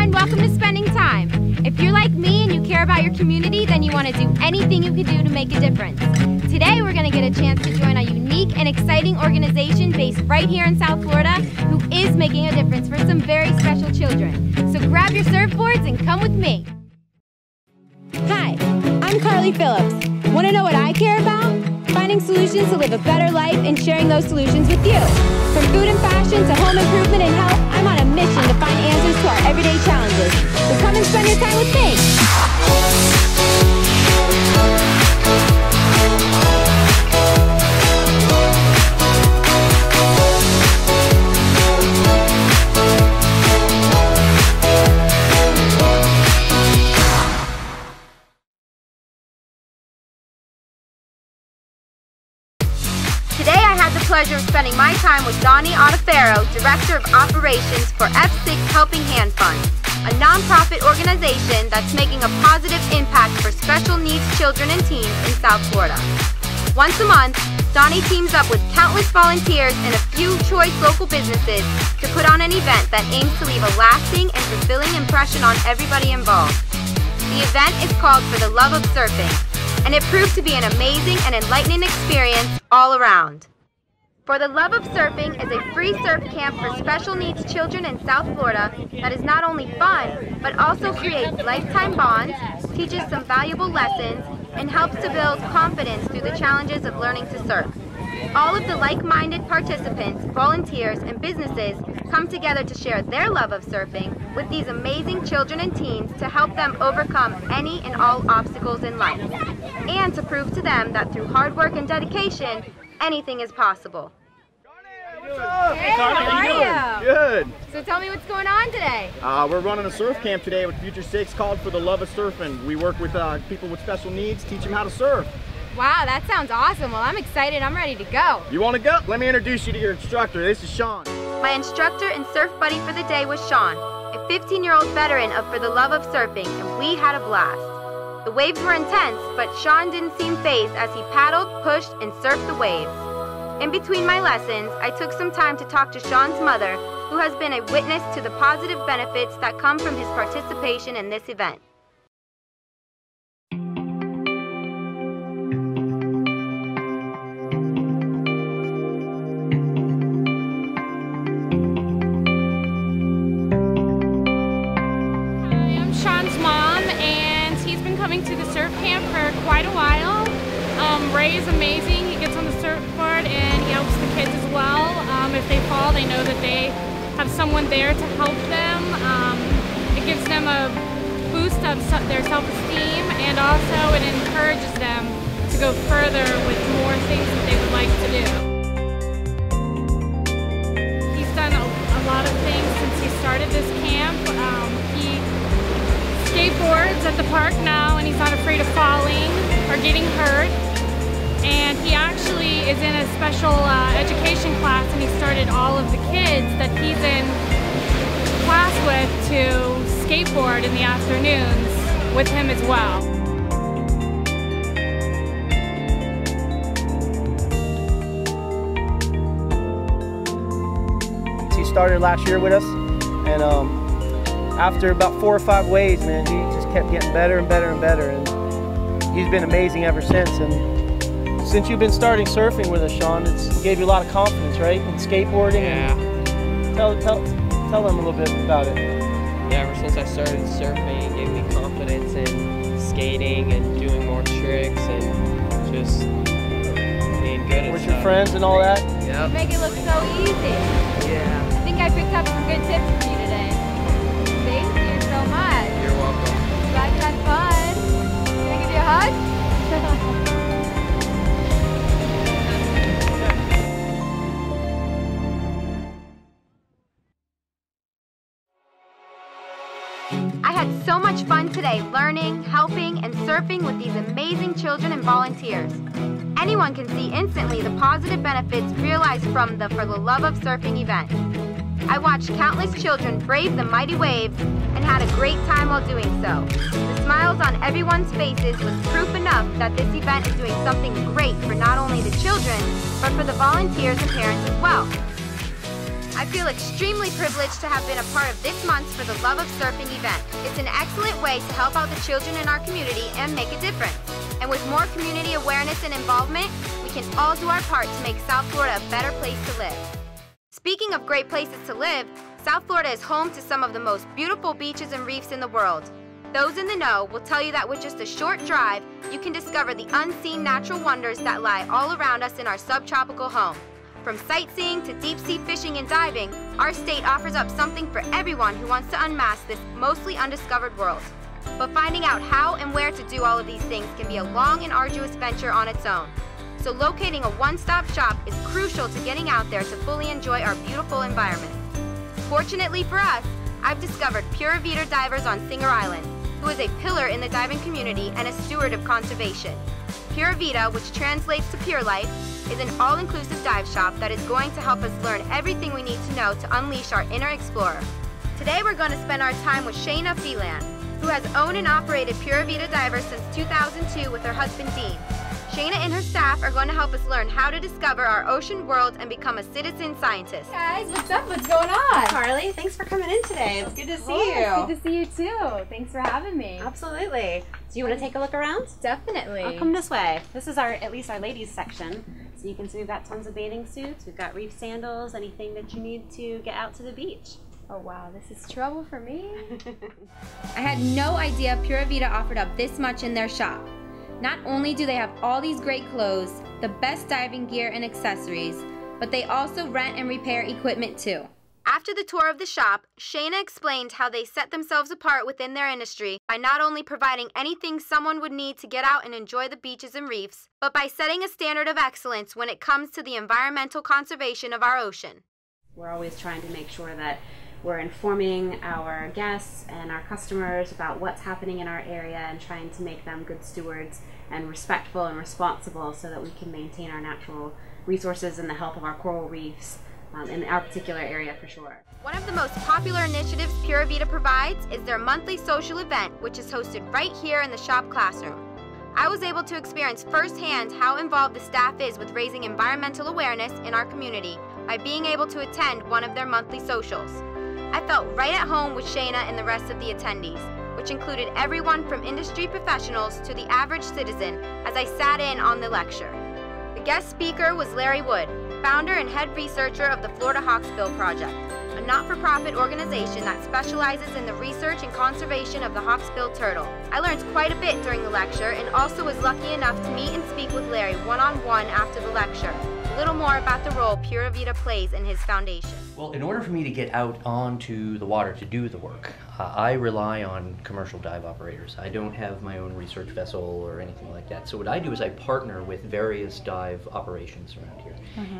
and welcome to Spending Time. If you're like me and you care about your community, then you want to do anything you can do to make a difference. Today we're going to get a chance to join a unique and exciting organization based right here in South Florida who is making a difference for some very special children. So grab your surfboards and come with me. Hi, I'm Carly Phillips. Want to know what I care about? Finding solutions to live a better life and sharing those solutions with you. From food and fashion to home improvement and health, I'm on a mission to find answers to our everyday challenges. So come and spend your time with me. Today I had the pleasure of spending my time with Donnie Otafero, Director of Operations for F6 Helping Hand Fund, a nonprofit organization that's making a positive impact for special needs children and teens in South Florida. Once a month, Donnie teams up with countless volunteers and a few choice local businesses to put on an event that aims to leave a lasting and fulfilling impression on everybody involved. The event is called For the Love of Surfing, and it proved to be an amazing and enlightening experience all around. For the Love of Surfing is a free surf camp for special needs children in South Florida that is not only fun, but also creates lifetime bonds, teaches some valuable lessons, and helps to build confidence through the challenges of learning to surf. All of the like-minded participants, volunteers, and businesses come together to share their love of surfing with these amazing children and teens to help them overcome any and all obstacles in life, and to prove to them that through hard work and dedication, anything is possible. Hey, how are you? Good. So tell me what's going on today. We're running a surf camp today with Future 6 called For the Love of Surfing. We work with people with special needs, teach them how to surf. Wow, that sounds awesome. Well, I'm excited. I'm ready to go. You want to go? Let me introduce you to your instructor. This is Sean. My instructor and surf buddy for the day was Sean, a 15-year-old veteran of For the Love of Surfing, and we had a blast. The waves were intense, but Sean didn't seem fazed as he paddled, pushed, and surfed the waves. In between my lessons, I took some time to talk to Sean's mother, who has been a witness to the positive benefits that come from his participation in this event. To the surf camp for quite a while. Ray is amazing. He gets on the surfboard and he helps the kids as well. If they fall, they know that they have someone there to help them. It gives them a boost of their self-esteem, and also it encourages them to go further with more things that they would like to do. He's done a lot of things since he started this camp. He skateboards at the park now, and he's not afraid of falling or getting hurt. And he actually is in a special education class, and he started all of the kids that he's in class with to skateboard in the afternoons with him as well. He started last year with us, and after about 4 or 5 waves, man, he just kept getting better and better and better, and he's been amazing ever since. And since you've been starting surfing with us, Sean, it gave you a lot of confidence, right? In skateboarding. Yeah. And tell them a little bit about it. Yeah, ever since I started surfing, it gave me confidence in skating and doing more tricks and just being good at with your friends and all that. Yeah. You make it look so easy. Yeah. I think I picked up some good tips for you today. Thank you so much. You're welcome. Glad you had fun. Can I give you a hug? I had so much fun today learning, helping, and surfing with these amazing children and volunteers. Anyone can see instantly the positive benefits realized from the For the Love of Surfing event. I watched countless children brave the mighty waves and had a great time while doing so. The smiles on everyone's faces was proof enough that this event is doing something great for not only the children, but for the volunteers and parents as well. I feel extremely privileged to have been a part of this month's For the Love of Surfing event. It's an excellent way to help out the children in our community and make a difference. And with more community awareness and involvement, we can all do our part to make South Florida a better place to live. Speaking of great places to live, South Florida is home to some of the most beautiful beaches and reefs in the world. Those in the know will tell you that with just a short drive, you can discover the unseen natural wonders that lie all around us in our subtropical home. From sightseeing to deep-sea fishing and diving, our state offers up something for everyone who wants to unmask this mostly undiscovered world. But finding out how and where to do all of these things can be a long and arduous venture on its own. So locating a one-stop shop is crucial to getting out there to fully enjoy our beautiful environment. Fortunately for us, I've discovered Pura Vida Divers on Singer Island, who is a pillar in the diving community and a steward of conservation. Pura Vida, which translates to Pure Life, is an all-inclusive dive shop that is going to help us learn everything we need to know to unleash our inner explorer. Today we're going to spend our time with Shayna Phelan, who has owned and operated Pura Vida Divers since 2002 with her husband Dean. Shayna and her staff are going to help us learn how to discover our ocean world and become a citizen scientist. Hey guys, what's up? What's going on? Carly, thanks for coming in today. It's good to see you. Good to see you too. Thanks for having me. Absolutely. So you want to take a look around? Definitely. I'll come this way. This is at least our ladies section. So you can see we've got tons of bathing suits. We've got reef sandals, anything that you need to get out to the beach. Oh wow, this is trouble for me. I had no idea Pura Vida offered up this much in their shop. Not only do they have all these great clothes, the best diving gear and accessories, but they also rent and repair equipment too. After the tour of the shop, Shayna explained how they set themselves apart within their industry by not only providing anything someone would need to get out and enjoy the beaches and reefs, but by setting a standard of excellence when it comes to the environmental conservation of our ocean. We're always trying to make sure that we're informing our guests and our customers about what's happening in our area and trying to make them good stewards and respectful and responsible so that we can maintain our natural resources and the health of our coral reefs in our particular area for sure. One of the most popular initiatives Pura Vida provides is their monthly social event, which is hosted right here in the shop classroom. I was able to experience firsthand how involved the staff is with raising environmental awareness in our community by being able to attend one of their monthly socials. I felt right at home with Shayna and the rest of the attendees, which included everyone from industry professionals to the average citizen as I sat in on the lecture. The guest speaker was Larry Wood, founder and head researcher of the Florida Hawksbill Project, a not-for-profit organization that specializes in the research and conservation of the hawksbill turtle. I learned quite a bit during the lecture and also was lucky enough to meet and speak with Larry one-on-one after the lecture. A little more about the role Pura Vida plays in his foundation. Well, in order for me to get out onto the water to do the work, I rely on commercial dive operators. I don't have my own research vessel or anything like that. So what I do is I partner with various dive operations around here.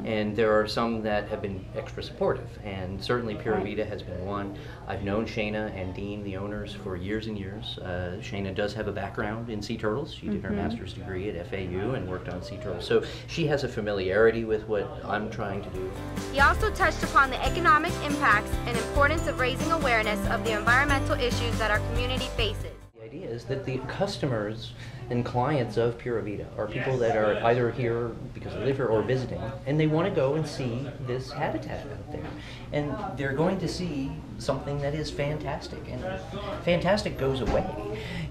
And there are some that have been extra supportive, and certainly Pura Vida has been one. I've known Shayna and Dean, the owners, for years and years. Shayna does have a background in sea turtles. She did her master's degree at FAU and worked on sea turtles. So she has a familiarity with what I'm trying to do. He also touched upon the economic impacts and importance of raising awareness of the environmental issues that our community faces. The idea is that the customers and clients of Pura Vida are people that are either here because they live here or visiting, and they want to go and see this habitat out there. And they're going to see something that is fantastic, and fantastic goes away,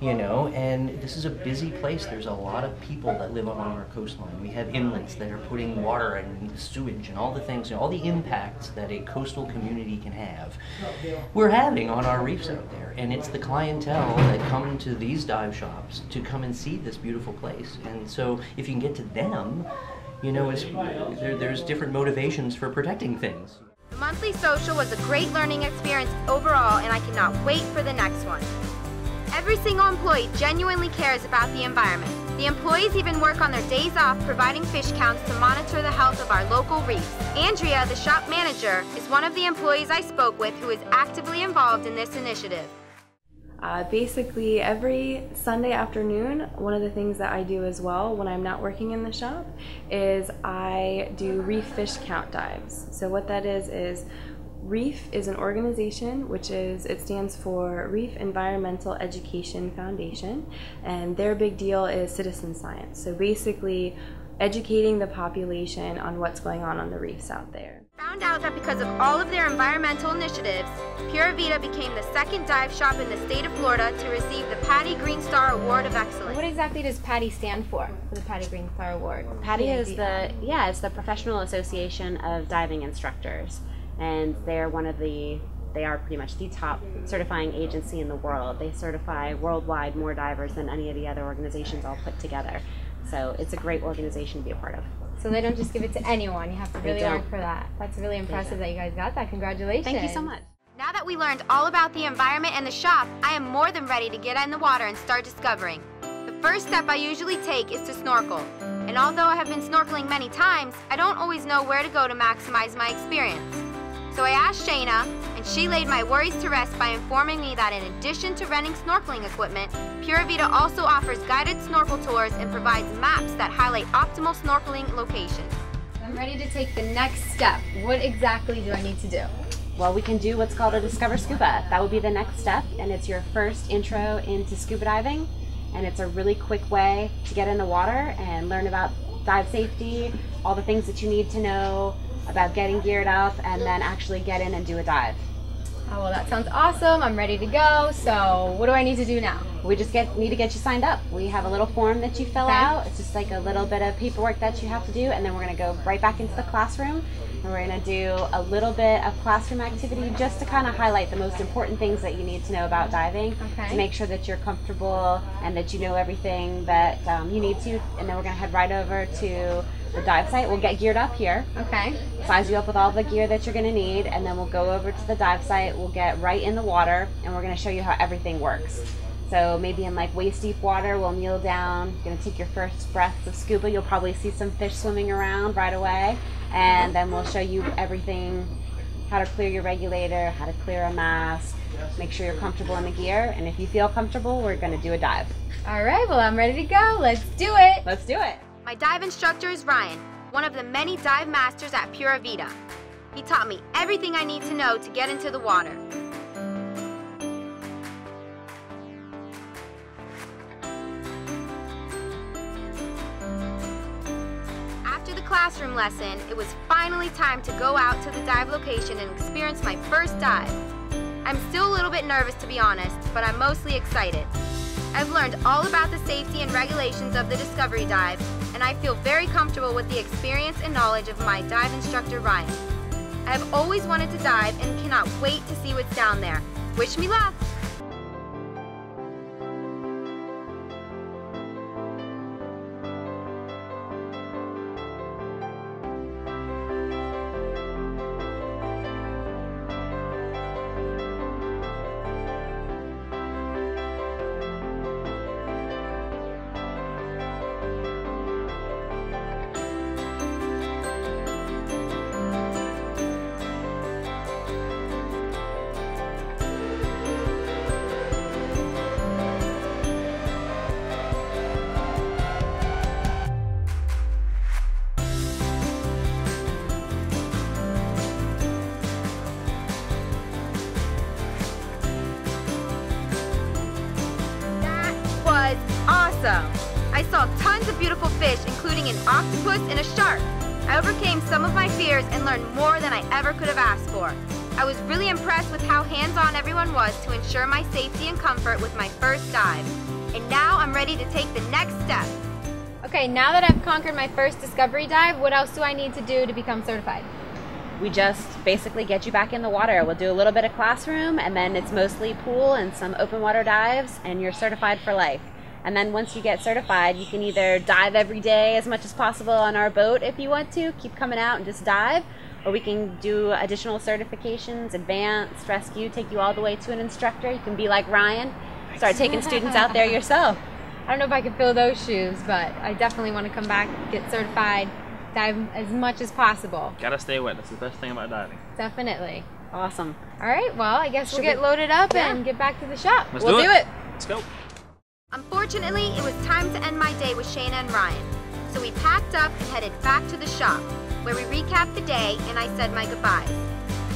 you know, and this is a busy place. There's a lot of people that live along our coastline. We have inlets that are putting water and sewage and all the things, you know, all the impacts that a coastal community can have, we're having on our reefs out there. And it's the clientele that come to these dive shops to come and see this beautiful place. And so if you can get to them, you know, there's different motivations for protecting things. The monthly social was a great learning experience overall, and I cannot wait for the next one. Every single employee genuinely cares about the environment. The employees even work on their days off providing fish counts to monitor the health of our local reefs. Andrea, the shop manager, is one of the employees I spoke with who is actively involved in this initiative. Basically, every Sunday afternoon, one of the things that I do as well when I'm not working in the shop is I do reef fish count dives. So what that is REEF is an organization it stands for Reef Environmental Education Foundation, and their big deal is citizen science. So basically, educating the population on what's going on the reefs out there. Found out that because of all of their environmental initiatives, Pura Vida became the second dive shop in the state of Florida to receive the Patty Green Star Award of Excellence. What exactly does Patty stand for the Patty Green Star Award? Patty is it's the Professional Association of Diving Instructors, and they're they are pretty much the top certifying agency in the world. They certify worldwide more divers than any of the other organizations all put together. So it's a great organization to be a part of. So they don't just give it to anyone. You have to really work for that. That's really impressive that you guys got that. Congratulations. Thank you so much. Now that we learned all about the environment and the shop, I am more than ready to get in the water and start discovering. The first step I usually take is to snorkel. And although I have been snorkeling many times, I don't always know where to go to maximize my experience. So I asked Shayna, and she laid my worries to rest by informing me that in addition to renting snorkeling equipment, Pura Vida also offers guided snorkel tours and provides maps that highlight optimal snorkeling locations. I'm ready to take the next step. What exactly do I need to do? Well, we can do what's called a Discover Scuba. That would be the next step, and it's your first intro into scuba diving, and it's a really quick way to get in the water and learn about dive safety, all the things that you need to know about getting geared up, and then actually get in and do a dive. Oh, well, that sounds awesome. I'm ready to go. So what do I need to do now? We just need to get you signed up. We have a little form that you fill out. It's just like a little bit of paperwork that you have to do, and then we're going to go right back into the classroom, and we're going to do a little bit of classroom activity just to kind of highlight the most important things that you need to know about diving to make sure that you're comfortable and that you know everything that you need to, and then we're going to head right over to the dive site. We'll get geared up here. Size you up with all the gear that you're going to need, and then we'll go over to the dive site. We'll get right in the water, and we're going to show you how everything works. So maybe in like waist deep water, we'll kneel down. You're going to take your first breath of scuba. You'll probably see some fish swimming around right away, and then we'll show you everything, how to clear your regulator, how to clear a mask, make sure you're comfortable in the gear, and if you feel comfortable, we're going to do a dive. All right, well, I'm ready to go. Let's do it. Let's do it. My dive instructor is Ryan, one of the many dive masters at Pura Vida. He taught me everything I need to know to get into the water. After the classroom lesson, it was finally time to go out to the dive location and experience my first dive. I'm still a little bit nervous, to be honest, but I'm mostly excited. I've learned all about the safety and regulations of the Discovery Dive, and I feel very comfortable with the experience and knowledge of my dive instructor, Ryan. I have always wanted to dive and cannot wait to see what's down there. Wish me luck! Awesome! I saw tons of beautiful fish, including an octopus and a shark. I overcame some of my fears and learned more than I ever could have asked for. I was really impressed with how hands-on everyone was to ensure my safety and comfort with my first dive. And now I'm ready to take the next step. Okay, now that I've conquered my first Discovery Dive, what else do I need to do to become certified? We just basically get you back in the water. We'll do a little bit of classroom, and then it's mostly pool and some open water dives, and you're certified for life. And then once you get certified, you can either dive every day as much as possible on our boat if you want to, keep coming out and just dive, or we can do additional certifications, advanced, rescue, take you all the way to an instructor. You can be like Ryan, start taking students out there yourself. I don't know if I can fill those shoes, but I definitely want to come back, get certified, dive as much as possible. Gotta stay wet. That's the best thing about diving. Definitely. Awesome. All right, well, I guess we'll get loaded up and get back to the shop. Let's do it. Let's go. Unfortunately, it was time to end my day with Shayna and Ryan. So we packed up and headed back to the shop, where we recapped the day and I said my goodbyes.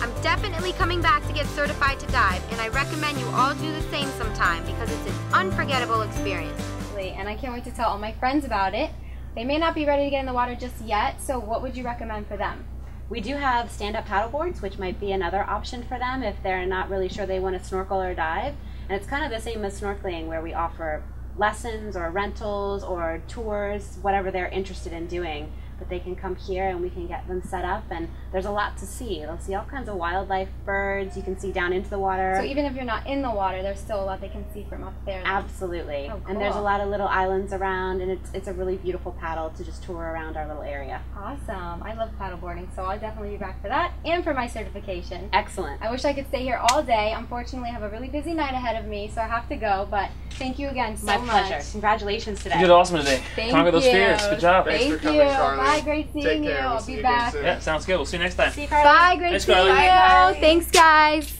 I'm definitely coming back to get certified to dive, and I recommend you all do the same sometime because it's an unforgettable experience. And I can't wait to tell all my friends about it. They may not be ready to get in the water just yet, so what would you recommend for them? We do have stand-up paddle boards, which might be another option for them if they're not really sure they want to snorkel or dive. And it's kind of the same as snorkeling, where we offer lessons or rentals or tours, whatever they're interested in doing. But they can come here and we can get them set up, and there's a lot to see. They'll see all kinds of wildlife, birds, you can see down into the water. So even if you're not in the water, there's still a lot they can see from up there. Absolutely. Oh, cool. And there's a lot of little islands around, and it's a really beautiful paddle to just tour around our little area. Awesome. I love paddleboarding, so I'll definitely be back for that and for my certification. Excellent. I wish I could stay here all day. Unfortunately, I have a really busy night ahead of me, so I have to go, but thank you again so much. My pleasure. Congratulations today. You did awesome today. Thank Conquer those you. fears. Good job. Thank for coming, you. Charlie. Bye. Great seeing you. I'll be back. Yeah, sounds good. We'll see you next time. See you, Carly. Bye. Great Thanks, seeing Carly. you. Bye, Thanks, guys.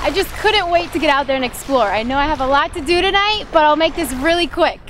I just couldn't wait to get out there and explore. I know I have a lot to do tonight, but I'll make this really quick.